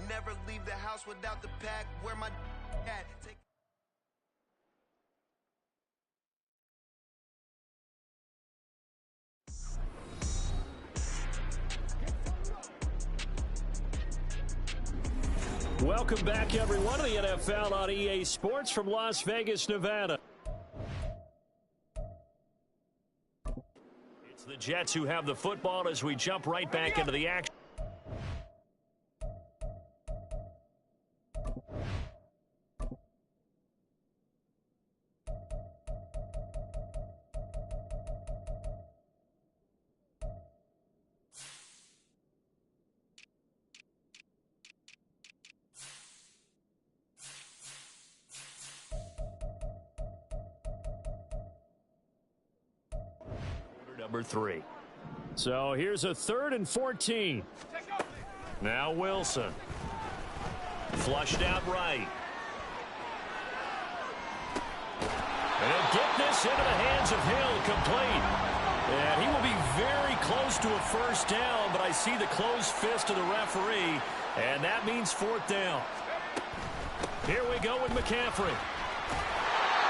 never leave the house without the pack. Where my at? Welcome back, everyone, to the NFL on EA Sports from Las Vegas, Nevada. It's the Jets who have the football as we jump right back into the action. Number 3. So here's a 3rd and 14. Now Wilson. Flushed out right. And he'll get this into the hands of Hill, complete. And he will be very close to a first down, but I see the closed fist of the referee, and that means 4th down. Here we go with McCaffrey.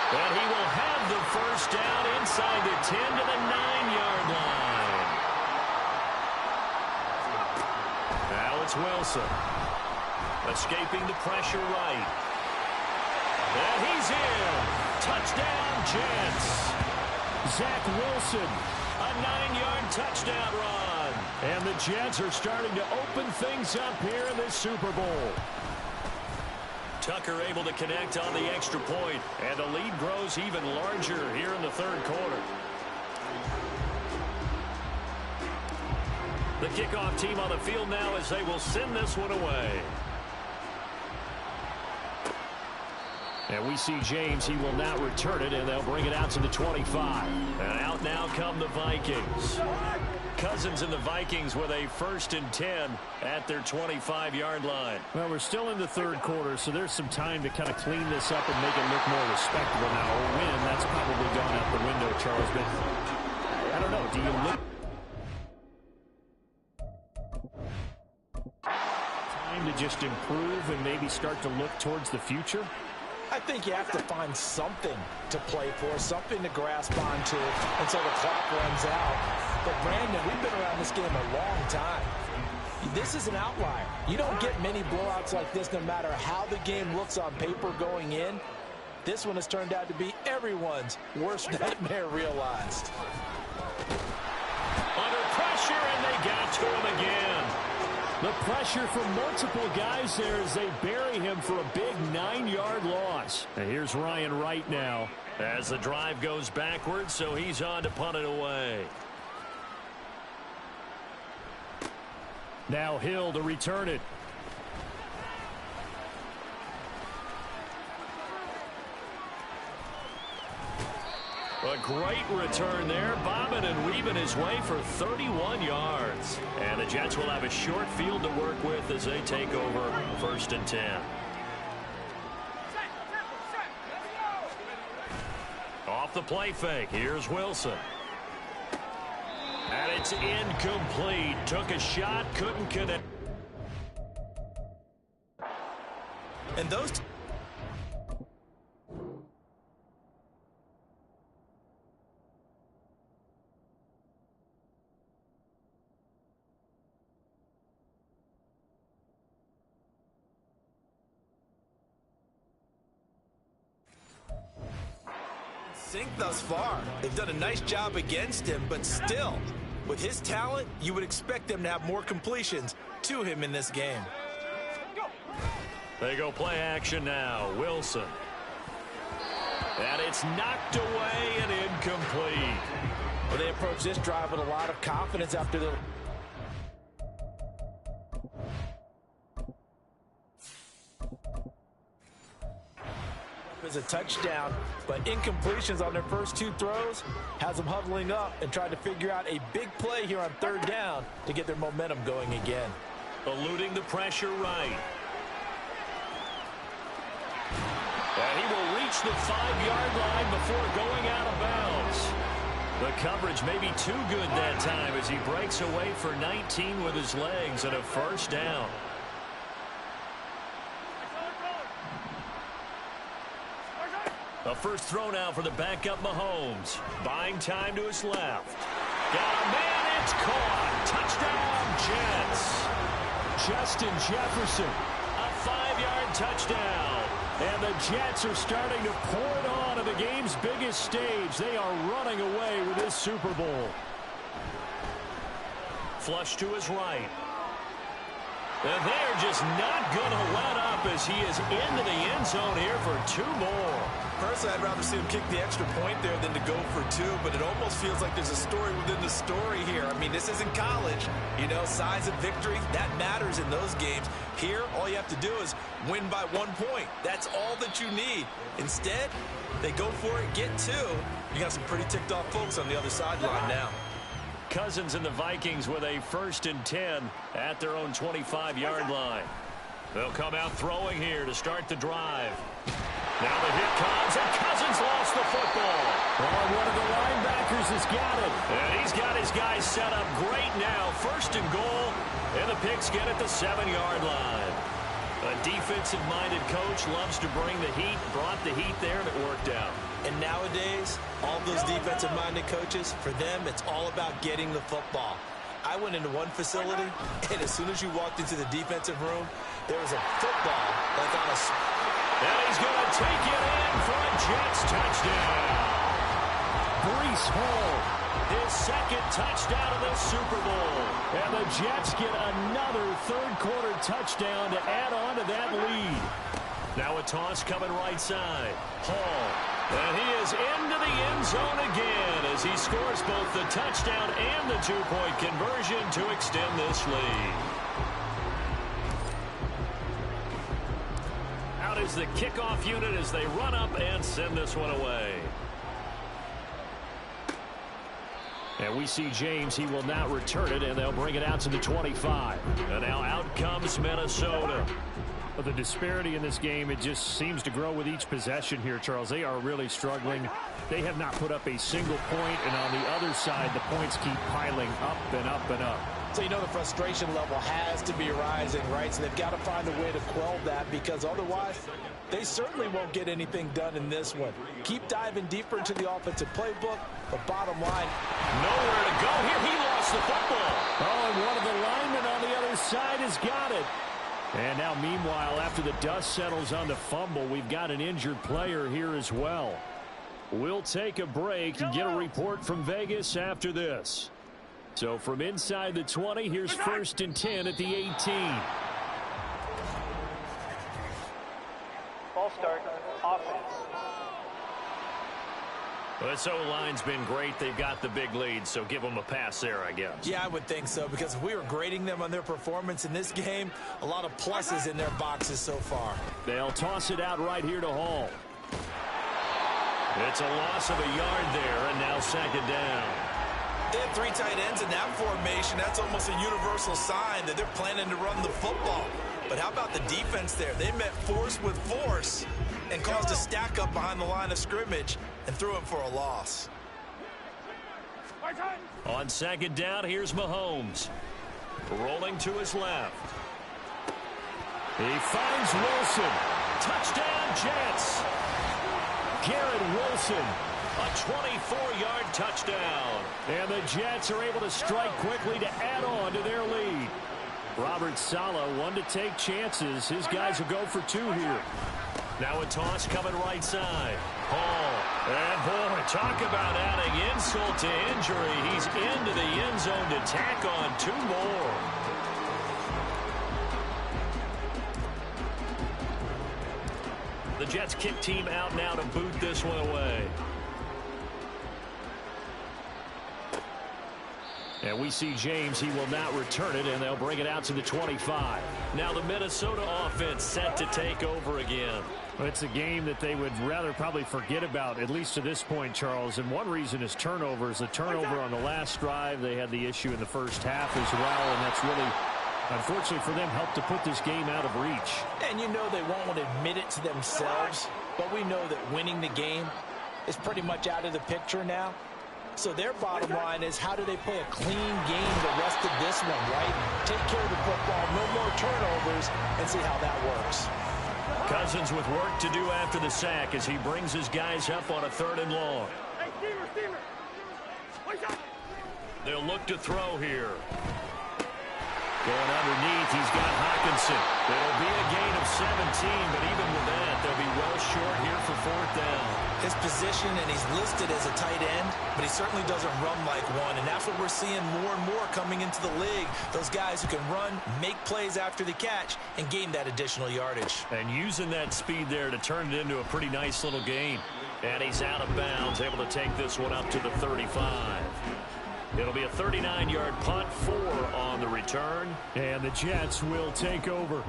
And he will have the first down inside the 10 to the 9-yard line. Now it's Wilson. Escaping the pressure right. And he's in. Touchdown, Jets. Zach Wilson, a 9-yard touchdown run. And the Jets are starting to open things up here in this Super Bowl. Tucker able to connect on the extra point, and the lead grows even larger here in the 3rd quarter. The kickoff team on the field now as they will send this one away. And we see James. He will not return it, and they'll bring it out to the 25. And out now come the Vikings. Cousins and the Vikings with a 1st and 10 at their 25-yard line. Well, we're still in the 3rd quarter, so there's some time to kind of clean this up and make it look more respectable. Now, a win, that's probably gone out the window, Charles. But I don't know. Do you look time to just improve and maybe start to look towards the future? I think you have to find something to play for, something to grasp onto until the clock runs out. But, Brandon, we've been around this game a long time. This is an outlier. You don't get many blowouts like this no matter how the game looks on paper going in. This one has turned out to be everyone's worst nightmare realized. Under pressure, and they got to him again. The pressure from multiple guys there as they bury him for a big 9-yard loss. And here's Ryan Wright now as the drive goes backwards, so he's on to punt it away. Now Hill to return it. A great return there, bobbing and weaving his way for 31 yards. And the Jets will have a short field to work with as they take over 1st and 10. Off the play fake, here's Wilson. And it's incomplete. Took a shot, couldn't connect. And those sink thus far. They've done a nice job against him, but still, with his talent, you would expect them to have more completions to him in this game. They go play action now. Wilson. And it's knocked away and incomplete. Well, they approach this drive with a lot of confidence after the is a touchdown, but incompletions on their first 2 throws has them huddling up and trying to figure out a big play here on 3rd down to get their momentum going again. Eluding the pressure right. And he will reach the 5-yard line before going out of bounds. The coverage may be too good that time as he breaks away for 19 with his legs and a 1st down. A first throw now for the backup Mahomes. Buying time to his left. Got a man, it's caught. Touchdown, Jets. Justin Jefferson. A 5-yard touchdown. And the Jets are starting to pour it on the game's biggest stage. They are running away with this Super Bowl. Flush to his right. And they're just not going to let up as he is into the end zone here for 2 more. Personally, I'd rather see him kick the extra point there than to go for 2, but it almost feels like there's a story within the story here. I mean, this isn't college. You know, size of victory, that matters in those games. Here, all you have to do is win by 1 point. That's all that you need. Instead, they go for it, get 2. You got some pretty ticked off folks on the other sideline now. Cousins and the Vikings with a 1st and 10 at their own 25-yard line. They'll come out throwing here to start the drive. Now the hit comes, and Cousins lost the football. Oh, one of the linebackers has got it. And he's got his guys set up great now. 1st and goal, and the Picks get at the 7-yard line. A defensive-minded coach loves to bring the heat, brought the heat there, and it worked out. And nowadays, all those defensive-minded coaches, for them, it's all about getting the football. I went into one facility, and as soon as you walked into the defensive room, there was a football like on a... And he's going to take it in for a Jets touchdown. Breece Hall. His 2nd touchdown of this Super Bowl. And the Jets get another 3rd-quarter touchdown to add on to that lead. Now a toss coming right side. Hall. And he is into the end zone again as he scores both the touchdown and the 2-point conversion to extend this lead. Out is the kickoff unit as they run up and send this one away. And we see James. He will not return it, and they'll bring it out to the 25. And now out comes Minnesota. But the disparity in this game, it just seems to grow with each possession here, Charles. They are really struggling. They have not put up a single point, and on the other side, the points keep piling up and up and up. So you know the frustration level has to be rising, right? So they've got to find a way to quell that, because otherwise they certainly won't get anything done in this one. Keep diving deeper into the offensive playbook, but bottom line, nowhere to go here. He lost the football. Oh, and one of the linemen on the other side has got it. And now, meanwhile, after the dust settles on the fumble, we've got an injured player here as well. We'll take a break and get a report from Vegas after this. So from inside the 20, here's 1st and 10 at the 18. Ball start, offense. Well, this O-line's been great. They've got the big lead, so give them a pass there, I guess. Yeah, I would think so, because if we were grading them on their performance in this game, a lot of pluses in their boxes so far. They'll toss it out right here to Hall. It's a loss of a yard there, and now 2nd down. They have 3 tight ends in that formation. That's almost a universal sign that they're planning to run the football. But how about the defense there? They met force with force and caused a stack up behind the line of scrimmage and threw him for a loss. On 2nd down, here's Mahomes. Rolling to his left. He finds Wilson. Touchdown, Jets. Garrett Wilson. A 24-yard touchdown. And the Jets are able to strike quickly to add on to their lead. Robert Saleh, one to take chances. His guys will go for 2 here. Now a toss coming right side. Hall. And boy, talk about adding insult to injury. He's into the end zone to tack on 2 more. The Jets kick team out now to boot this one away. And we see James. He will not return it, and they'll bring it out to the 25. Now the Minnesota offense set to take over again. Well, it's a game that they would rather probably forget about, at least to this point, Charles. And one reason is turnovers. The turnover on the last drive, they had the issue in the first half as well, and that's really, unfortunately for them, helped to put this game out of reach. And you know they won't want to admit it to themselves, but we know that winning the game is pretty much out of the picture now. So their bottom line is, how do they play a clean game the rest of this one, right? Take care of the football, no more turnovers, and see how that works. Cousins with work to do after the sack as he brings his guys up on a 3rd and long. They'll look to throw here. Going underneath, he's got Hawkinson. It'll be a gain of 17, but even with that, they'll be well short here for 4th down. His position, and he's listed as a tight end, but he certainly doesn't run like one, and that's what we're seeing more and more coming into the league. Those guys who can run, make plays after the catch, and gain that additional yardage. And using that speed there to turn it into a pretty nice little gain. And he's out of bounds, able to take this one up to the 35. It'll be a 39-yard punt, 4 on the return. And the Jets will take over.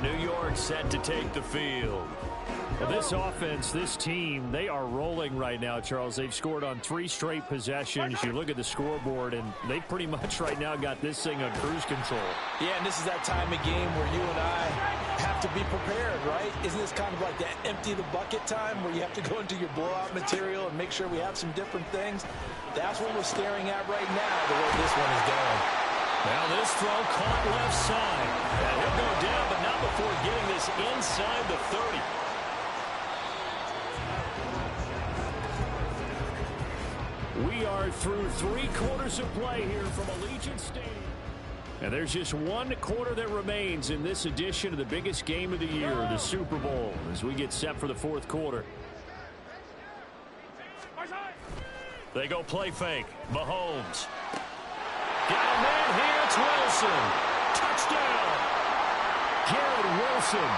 New York set to take the field. Well, this offense, this team, they are rolling right now, Charles. They've scored on 3 straight possessions. You look at the scoreboard, and they pretty much right now got this thing on cruise control. Yeah, and this is that time of game where you and I have to be prepared, right? Isn't this kind of like that empty the bucket time where you have to go into your blowout material and make sure we have some different things? That's what we're staring at right now, the way this one is going. Now this throw caught left side. And he'll go down, but not before getting this inside the 30. We are through 3 quarters of play here from Allegiant Stadium. And there's just 1 quarter that remains in this edition of the biggest game of the year, the Super Bowl, as we get set for the 4th quarter. They go play fake. Mahomes. Got a man here. It's Wilson. Touchdown. Garrett Wilson.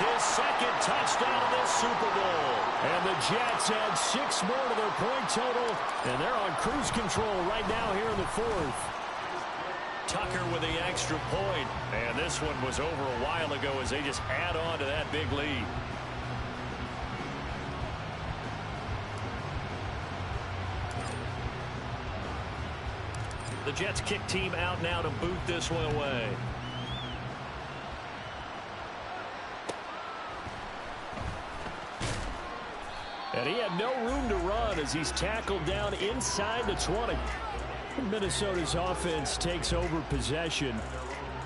His 2nd touchdown of this Super Bowl. And the Jets add 6 more to their point total. And they're on cruise control right now here in the 4th. Tucker with the extra point. And this one was over a while ago as they just add on to that big lead. The Jets kick team out now to boot this one away. And he had no room to run as he's tackled down inside the 20. Minnesota's offense takes over possession.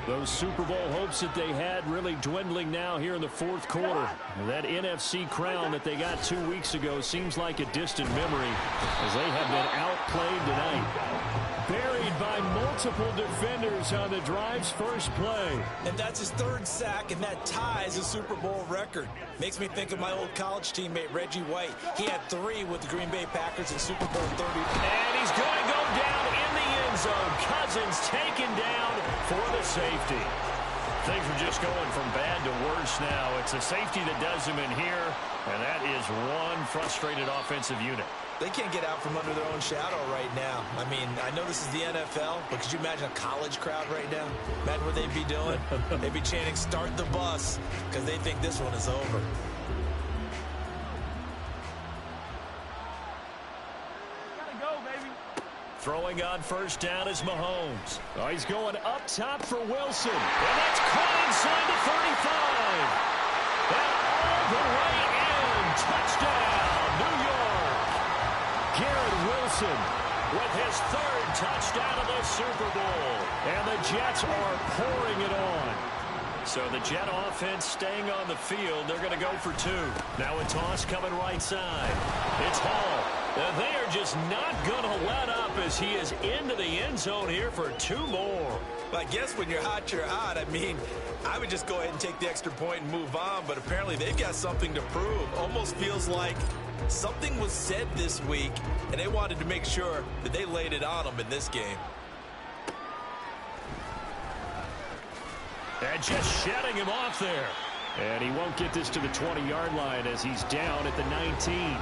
Those Super Bowl hopes that they had really dwindling now here in the 4th quarter. That NFC crown that they got 2 weeks ago seems like a distant memory as they have been outplayed tonight. Buried by multiple defenders on the drive's first play. And that's his 3rd sack, and that ties a Super Bowl record. Makes me think of my old college teammate, Reggie White. He had 3 with the Green Bay Packers in Super Bowl 30. And he's going to go down in the end zone. Cousins taken down for the safety. Things are just going from bad to worse now. It's a safety that does him in here, and that is one frustrated offensive unit. They can't get out from under their own shadow right now. I mean, I know this is the NFL, but could you imagine a college crowd right now? Imagine what they'd be doing. They'd be chanting, "Start the bus," because they think this one is over. Gotta go, baby. Throwing on first down is Mahomes. Oh, he's going up top for Wilson. And that's caught inside the 35. And all the way in. Touchdown, New York. Garrett Wilson With his 3rd touchdown of the Super Bowl. And the Jets are pouring it on. So the Jet offense staying on the field. They're going to go for 2. Now a toss coming right side. It's Hall. They are just not going to let up as he is into the end zone here for 2 more. Well, I guess when you're hot, you're hot. I mean, I would just go ahead and take the extra point and move on, but apparently they've got something to prove. Almost feels like something was said this week, and they wanted to make sure that they laid it on them in this game. And just shedding him off there. And he won't get this to the 20-yard line as he's down at the 19.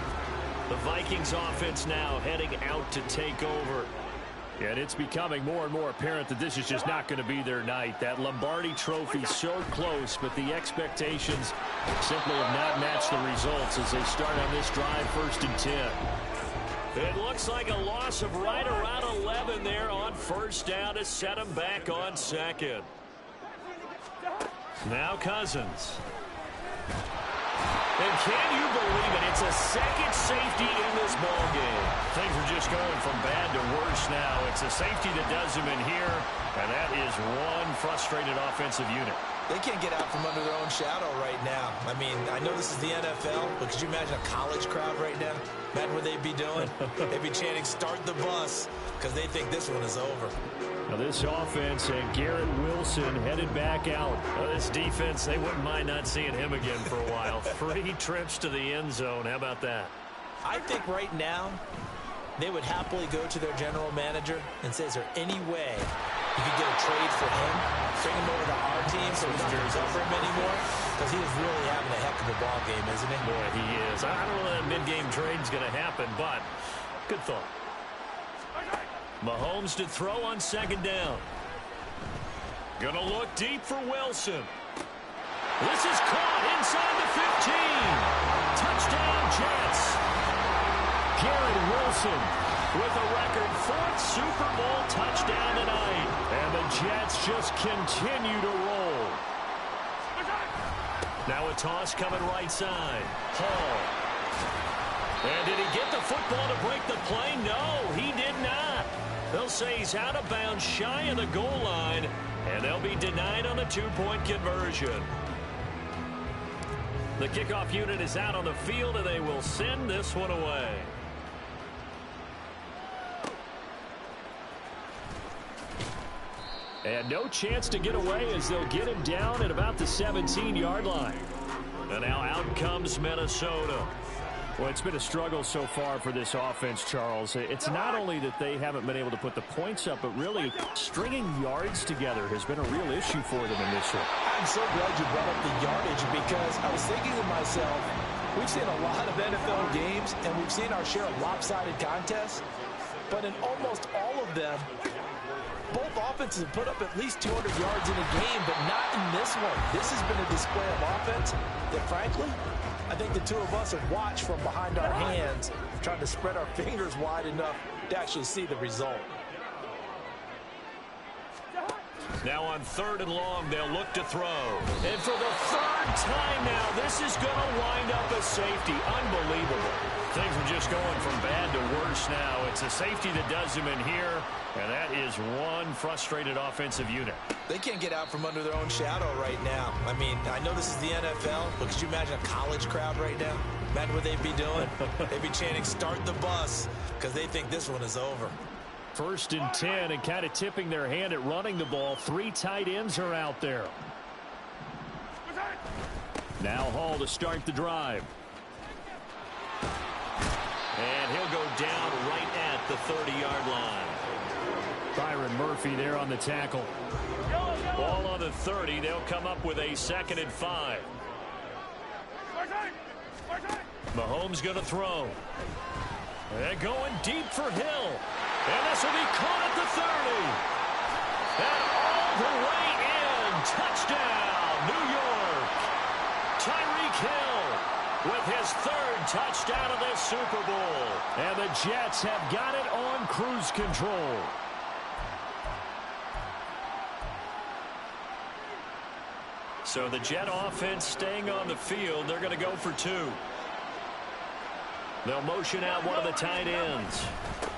The Vikings offense now heading out to take over. And it's becoming more and more apparent that this is just not going to be their night. That Lombardi trophy so close, but the expectations simply have not matched the results as they start on this drive 1st and 10. It looks like a loss of right around 11 there on first down to set them back on 2nd. Now Cousins. And can you believe it? It's a 2nd safety in this ball game. Things are just going from bad to worse now. It's a safety that does him in here, and that is one frustrated offensive unit. They can't get out from under their own shadow right now. I mean, I know this is the NFL, but could you imagine a college crowd right now? Imagine what they'd be doing. They'd be chanting, "Start the bus," because they think this one is over. Now this offense and Garrett Wilson headed back out. Well, this defense, they wouldn't mind not seeing him again for a while. 3 trips to the end zone. How about that? I think right now they would happily go to their general manager and say, is there any way you could get a trade for him, bring him over to our team so we don't have to cover him anymore? Because he is really having a heck of a ball game, isn't he? Boy, he is. I don't know that mid-game trade is going to happen, but good thought. Mahomes to throw on 2nd down. Going to look deep for Wilson. This is caught inside the 15. Touchdown, Jets. Garrett Wilson With a record 4th Super Bowl touchdown tonight. and the Jets just continue to roll. Now a toss coming right side. Hall. And did he get the football to break the play? No, he did not. They'll say he's out of bounds shy of the goal line, and they'll be denied on the 2-point conversion. The kickoff unit is out on the field, and they will send this one away. And no chance to get away as they'll get him down at about the 17-yard line. And now out comes Minnesota. Well, it's been a struggle so far for this offense, Charles. It's not only that they haven't been able to put the points up, but really stringing yards together has been a real issue for them in this one. I'm so glad you brought up the yardage because I was thinking to myself, we've seen a lot of NFL games and we've seen our share of lopsided contests, but in almost all of them, both offenses have put up at least 200 yards in a game, but not in this one. This has been a display of offense that, frankly, I think the two of us have watched from behind our hands, trying to spread our fingers wide enough to actually see the result. Now on 3rd and long, they'll look to throw. And for the 3rd time now, this is going to wind up a safety. Unbelievable. Things are just going from bad to worse now. It's a safety that does them in here, and that is one frustrated offensive unit. They can't get out from under their own shadow right now. I mean, I know this is the NFL, but could you imagine a college crowd right now? Imagine what they'd be doing. They'd be chanting, "Start the bus," because they think this one is over. 1st and 10, and kind of tipping their hand at running the ball. 3 tight ends are out there. Now Hall to start the drive. And he'll go down right at the 30-yard line. Byron Murphy there on the tackle. Ball on the 30. They'll come up with a 2nd and 5. Mahomes going to throw. And going deep for Hill. And this will be caught at the 30. And all the way in. Touchdown, New York. Tyreek Hill with his 3rd touchdown of this Super Bowl. And the Jets have got it on cruise control. So the Jet offense staying on the field. They're going to go for 2. They'll motion out one of the tight ends.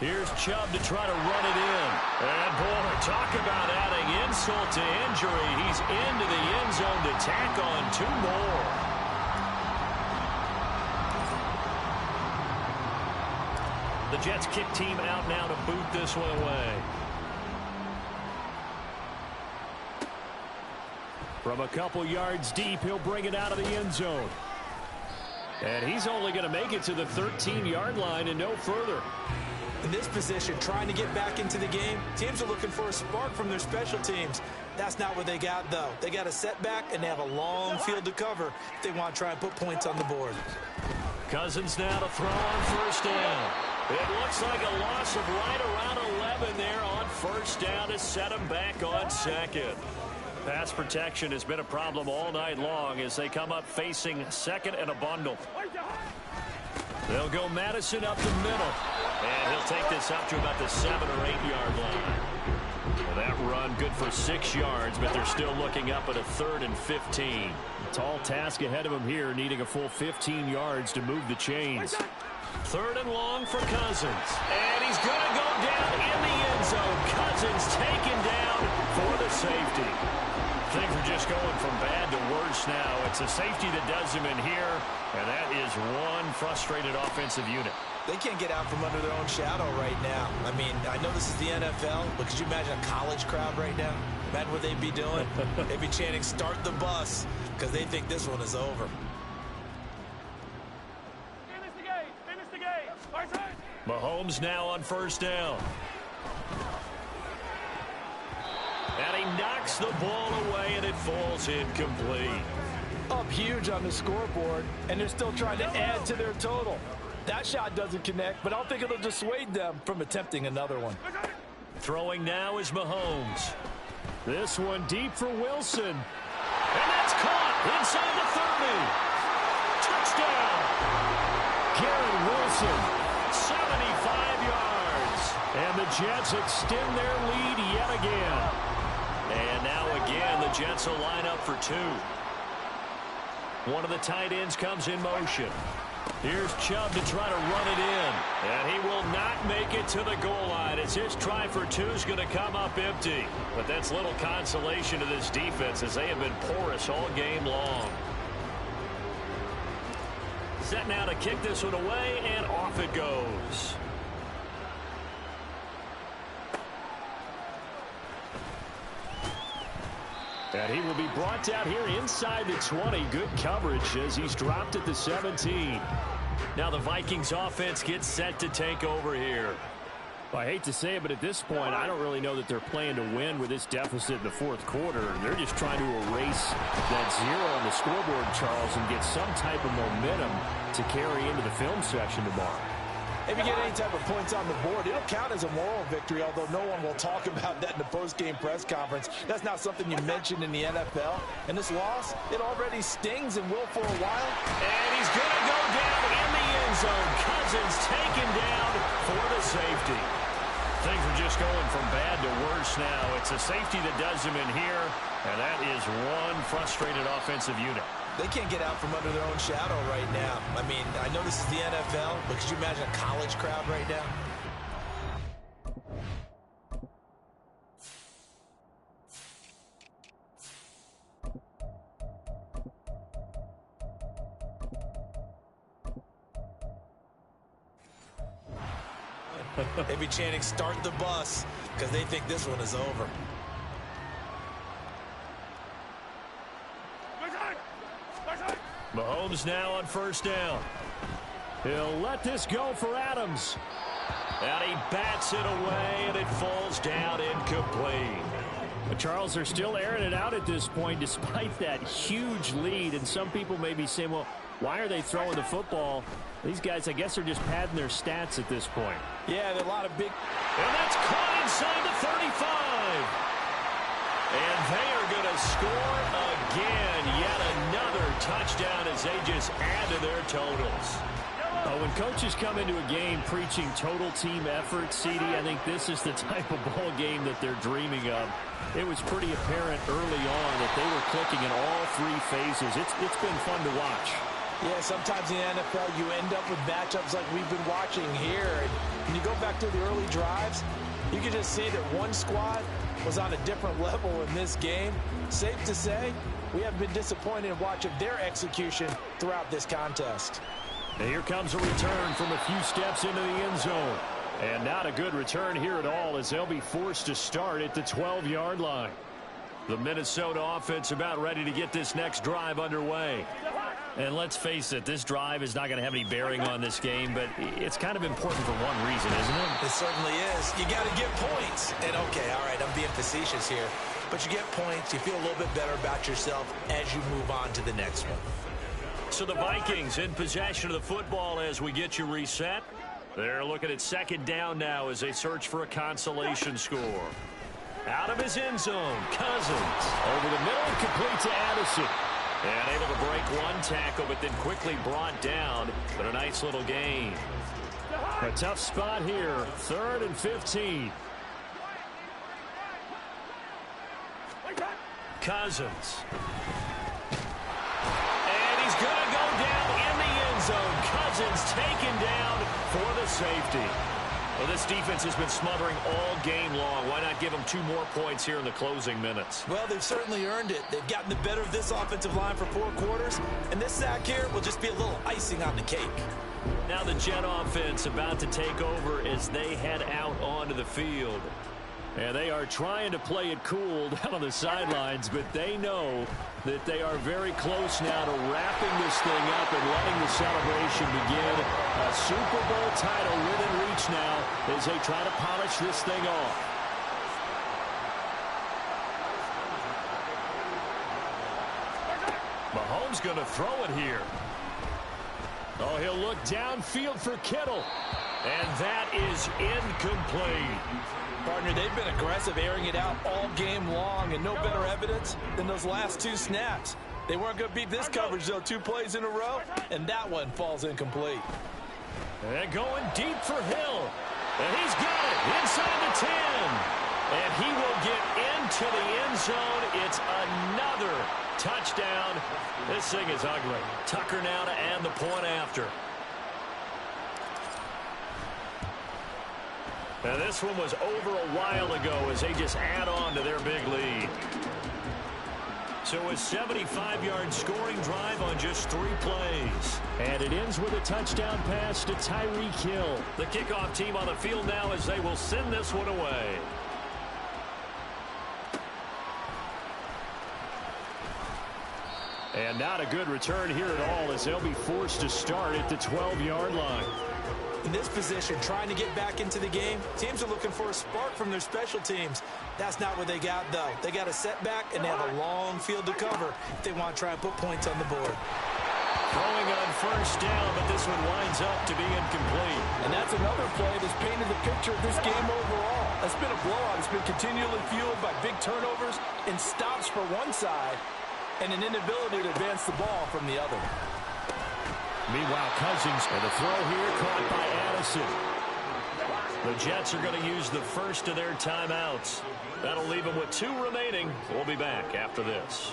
Here's Chubb to try to run it in. And, boy, talk about adding insult to injury. He's into the end zone to tack on 2 more. The Jets kick team out now to boot this one away. From a couple yards deep, he'll bring it out of the end zone. And he's only going to make it to the 13-yard line and no further. In this position, trying to get back into the game, teams are looking for a spark from their special teams. That's not what they got, though. They got a setback, and they have a long field to cover if they want to try and put points on the board. Cousins now to throw on 1st down. It looks like a loss of right around 11 there on 1st down to set him back on 2nd. Pass protection has been a problem all night long as they come up facing 2nd and a bundle. They'll go Madison up the middle. And he'll take this up to about the 7 or 8-yard line. Well, that run good for 6 yards, but they're still looking up at a 3rd and 15. Tall task ahead of him here, needing a full 15 yards to move the chains. 3rd and long for Cousins. And he's going to go down in the end zone. Cousins taken down for the safety. Things are just going from bad to worse now. It's a safety that does him in here, and that is one frustrated offensive unit. They can't get out from under their own shadow right now. I mean, I know this is the NFL, but could you imagine a college crowd right now? Imagine what they'd be doing. They'd be chanting, "Start the bus," because they think this one is over. Finish the game. Finish the game. Mahomes now on first down. And he knocks the ball away, and it falls incomplete. Up huge on the scoreboard, and they're still trying to add to their total. That shot doesn't connect, but I don't think it'll dissuade them from attempting another one. Throwing now is Mahomes. This one deep for Wilson. And that's caught inside the 30. Touchdown. Garrett Wilson. 75 yards. And the Jets extend their lead yet again. And now again, the Jets will line up for two. One of the tight ends comes in motion. Here's Chubb to try to run it in. And he will not make it to the goal line as his try for two is going to come up empty. But that's little consolation to this defense as they have been porous all game long. Set now to kick this one away, and off it goes. And he will be brought down here inside the 20. Good coverage as he's dropped at the 17. Now the Vikings offense gets set to take over here. I hate to say it, but at this point, I don't really know that they're playing to win with this deficit in the fourth quarter. They're just trying to erase that zero on the scoreboard, Charles, and get some type of momentum to carry into the film session tomorrow. If you get any type of points on the board, it'll count as a moral victory, although no one will talk about that in the post-game press conference. That's not something you mentioned in the NFL. And this loss, it already stings and will for a while. And he's going to go down in the end zone. Cousins taken down for the safety. Things are just going from bad to worse now. It's a safety that does him in here, and that is one frustrated offensive unit. They can't get out from under their own shadow right now. I mean, I know this is the NFL, but could you imagine a college crowd right now? They'd be chanting, "Start the bus," because they think this one is over. Mahomes now on first down. He'll let this go for Adams. And he bats it away, and it falls down incomplete. But Charles, they're still airing it out at this point despite that huge lead. And some people may be saying, well, why are they throwing the football? These guys, I guess, are just padding their stats at this point. Yeah, there are a lot of big... And that's caught inside the 35. And they are going to score again. Yet another touchdown as they just add to their totals. When coaches come into a game preaching total team effort, CD, I think this is the type of ball game that they're dreaming of. It was pretty apparent early on that they were clicking in all three phases. It's been fun to watch. Yeah, sometimes in the NFL you end up with matchups like we've been watching here. And when you go back to the early drives, you can just see that one squad was on a different level in this game. Safe to say, we have been disappointed in watching their execution throughout this contest. And here comes a return from a few steps into the end zone. And not a good return here at all as they'll be forced to start at the 12-yard line. The Minnesota offense about ready to get this next drive underway. And let's face it, this drive is not going to have any bearing on this game, but it's kind of important for one reason, isn't it? It certainly is. You got to get points. And okay, all right, I'm being facetious here. But you get points, you feel a little bit better about yourself as you move on to the next one. So the Vikings in possession of the football as we get you reset. They're looking at second down now as they search for a consolation score. Out of his end zone, Cousins. Over the middle, complete to Addison. And able to break one tackle, but then quickly brought down. But a nice little gain. A tough spot here. 3rd and 15. Cousins. And he's going to go down in the end zone. Cousins taken down for the safety. Well, this defense has been smothering all game long. Why not give them 2 more points here in the closing minutes? Well, they've certainly earned it. They've gotten the better of this offensive line for 4 quarters, and this sack here will just be a little icing on the cake. Now the Jet offense about to take over as they head out onto the field. And they are trying to play it cool down on the sidelines, but they know that they are very close now to wrapping this thing up and letting the celebration begin. A Super Bowl title within reach now as they try to polish this thing off. Mahomes going to throw it here. Oh, he'll look downfield for Kittle. And that is incomplete. Partner, they've been aggressive, airing it out all game long, and no better evidence than those last 2 snaps. They weren't going to beat this coverage, though, 2 plays in a row, and that one falls incomplete. And going deep for Hill. And he's got it inside the 10. And he will get into the end zone. It's another touchdown. This thing is ugly. Tucker now to add the point after. Now this one was over a while ago as they just add on to their big lead. So a 75-yard scoring drive on just 3 plays. And it ends with a touchdown pass to Tyreek Hill. The kickoff team on the field now as they will send this one away. And not a good return here at all as they'll be forced to start at the 12-yard line. In this position, trying to get back into the game, teams are looking for a spark from their special teams. That's not what they got, though. They got a setback, and they have a long field to cover if they want to try and put points on the board. Throwing on first down, but this one winds up to be incomplete. And that's another play that's painted the picture of this game overall. It's been a blowout. It's been continually fueled by big turnovers and stops for one side and an inability to advance the ball from the other. Meanwhile, Cousins, and the throw here caught by Addison. The Jets are going to use the first of their timeouts. That'll leave them with 2 remaining. We'll be back after this.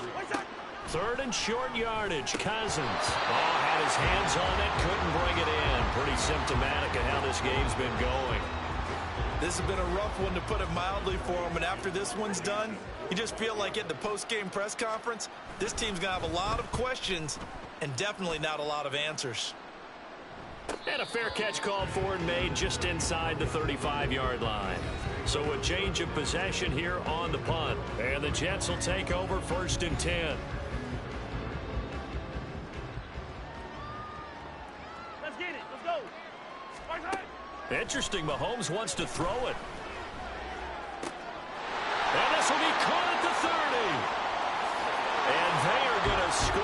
3rd and short yardage. Cousins. Oh, had his hands on it, couldn't bring it in. Pretty symptomatic of how this game's been going. This has been a rough one, to put it mildly, for him. And after this one's done, you just feel like at the post-game press conference, this team's going to have a lot of questions and definitely not a lot of answers. And a fair catch called for and made just inside the 35-yard line. So a change of possession here on the punt. And the Jets will take over 1st and 10. Let's get it. Let's go. Interesting. Mahomes wants to throw it. And this will be caught at the 30. And they are going to score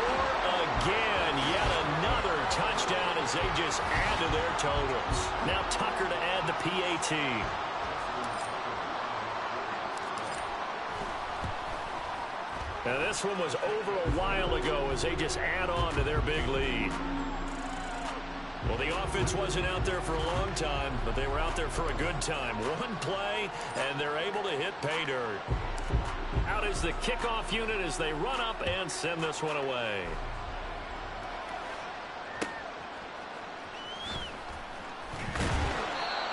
again. Yet another touchdown as they just add to their totals. Now Tucker to add the PAT. Now this one was over a while ago as they just add on to their big lead. Well, the offense wasn't out there for a long time, but they were out there for a good time. One play, and they're able to hit pay dirt. Out is the kickoff unit as they run up and send this one away.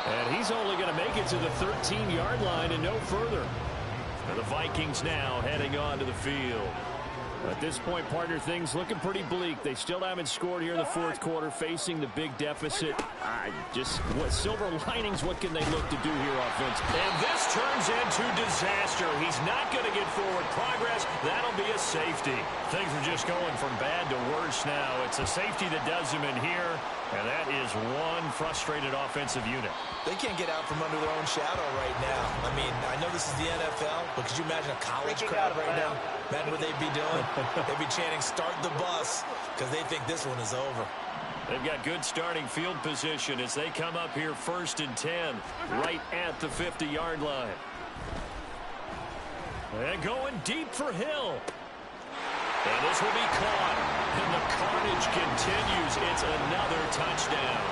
And he's only going to make it to the 13-yard line and no further. And the Vikings now heading on to the field. At this point, partner, things looking pretty bleak. They still haven't scored here in the 4th quarter, facing the big deficit. What silver linings, what can they look to do here offensively? And this turns into disaster. He's not going to get forward progress. That'll be a safety. Things are just going from bad to worse now. It's a safety that does him in here, and that is one frustrated offensive unit. They can't get out from under their own shadow right now. I mean, I know this is the NFL, but could you imagine a college crowd right now? Imagine what they'd be doing. They'd be chanting, "Start the bus," because they think this one is over. They've got good starting field position as they come up here 1st and 10, right at the 50-yard line. And going deep for Hill. And this will be caught. And the carnage continues. It's another touchdown.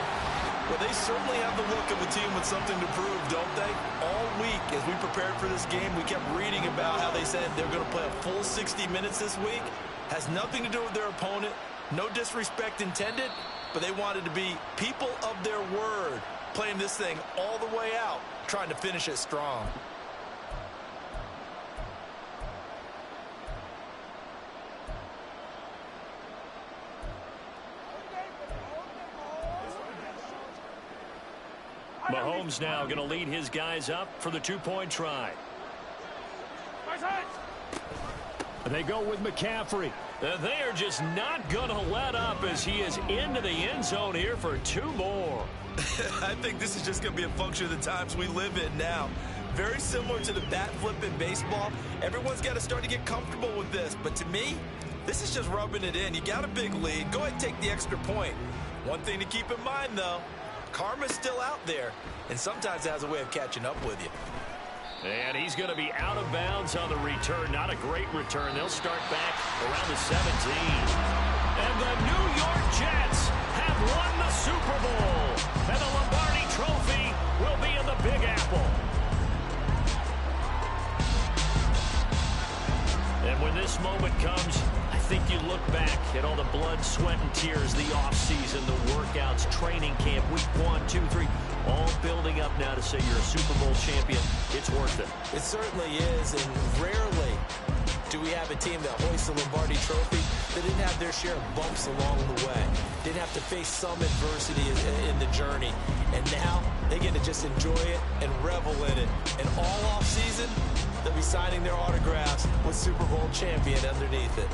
Well, they certainly have the look of a team with something to prove, don't they? All week, as we prepared for this game, we kept reading about how they said they're going to play a full 60 minutes this week. Has nothing to do with their opponent. No disrespect intended, but they wanted to be people of their word. playing this thing all the way out, trying to finish it strong. Mahomes now going to lead his guys up for the two-point try. They go with McCaffrey. They are just not going to let up as he is into the end zone here for two more. I think this is just going to be a function of the times we live in now. Very similar to the bat flip in baseball. Everyone's got to start to get comfortable with this. But to me, this is just rubbing it in. You got a big lead. Go ahead and take the extra point. One thing to keep in mind, though, karma's still out there, and sometimes it has a way of catching up with you. And he's going to be out of bounds on the return. Not a great return. They'll start back around the 17. And the New York Jets have won the Super Bowl. And the Lombardi Trophy will be in the Big Apple. And when this moment comes, I think you look back at all the blood, sweat, and tears, the offseason, the workouts, training camp, week 1, 2, 3, all building up now to say you're a Super Bowl champion. It's worth it. It certainly is, and rarely do we have a team that hoists the Lombardi Trophy that didn't have their share of bumps along the way, didn't have to face some adversity in the journey, and now they get to just enjoy it and revel in it. And all offseason, they'll be signing their autographs with Super Bowl champion underneath it.